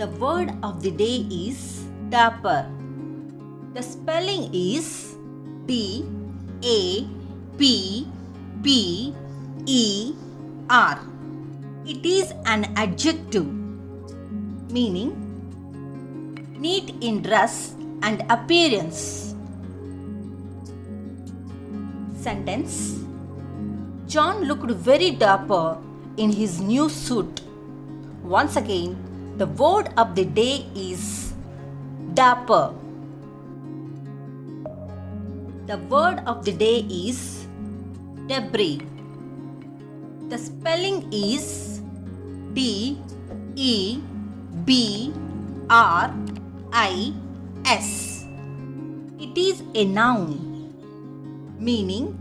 The word of the day is Dapper. The spelling is D-A-P-P-E-R. It is an adjective meaning neat in dress and appearance. Sentence: John looked very dapper in his new suit. Once again, the word of the day is Dapper. The word of the day is debris. The spelling is D-E-B-R-I-S. It is a noun meaning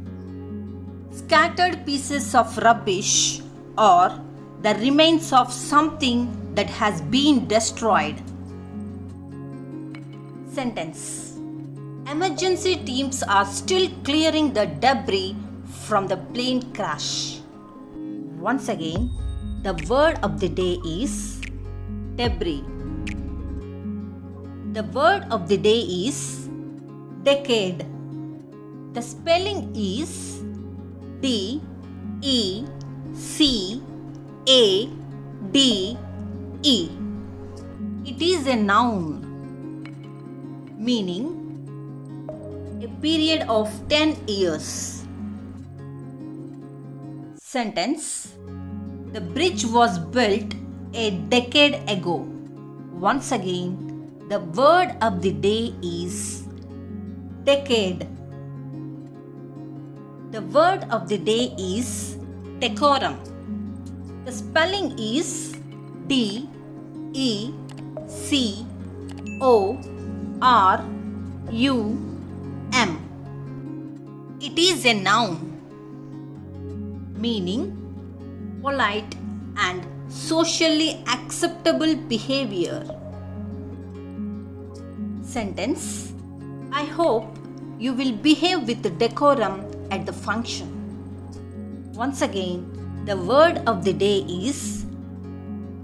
scattered pieces of rubbish or the remains of something that has been destroyed. Sentence: Emergency teams are still clearing the debris from the plane crash. Once again, the word of the day is debris. The word of the day is decade. The spelling is D-E-C-A-D-E. It is a noun meaning a period of 10 years. Sentence: The bridge was built a decade ago. Once again, the word of the day is decade. The word of the day is decorum. The spelling is D-E-C-O-R-U-M. It is a noun meaning polite and socially acceptable behavior. Sentence: I hope you will behave with decorum at the function. Once again, the word of the day is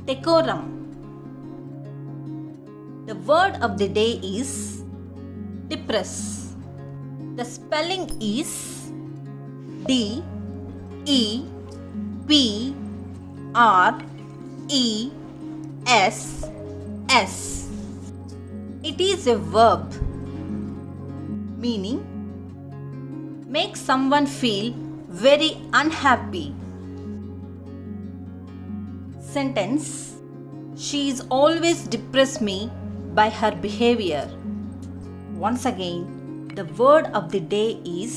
decorum. The word of the day is depress. The spelling is D-E-P-R-E-S-S. It is a verb meaning make someone feel very unhappy. Sentence: She is always depressed me by her behavior. Once again, the word of the day is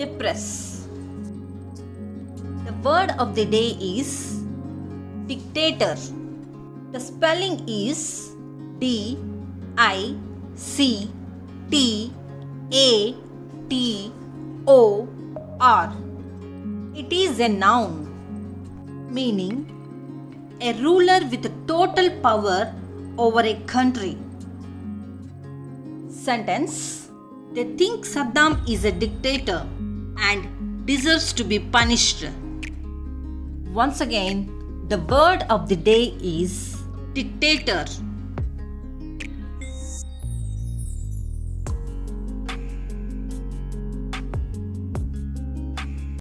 depress. The word of the day is dictator. The spelling is D-I-C-T-A-T-O-R. It is a noun meaning a ruler with total power over a country. Sentence: They think Saddam is a dictator and deserves to be punished. Once again, the word of the day is dictator.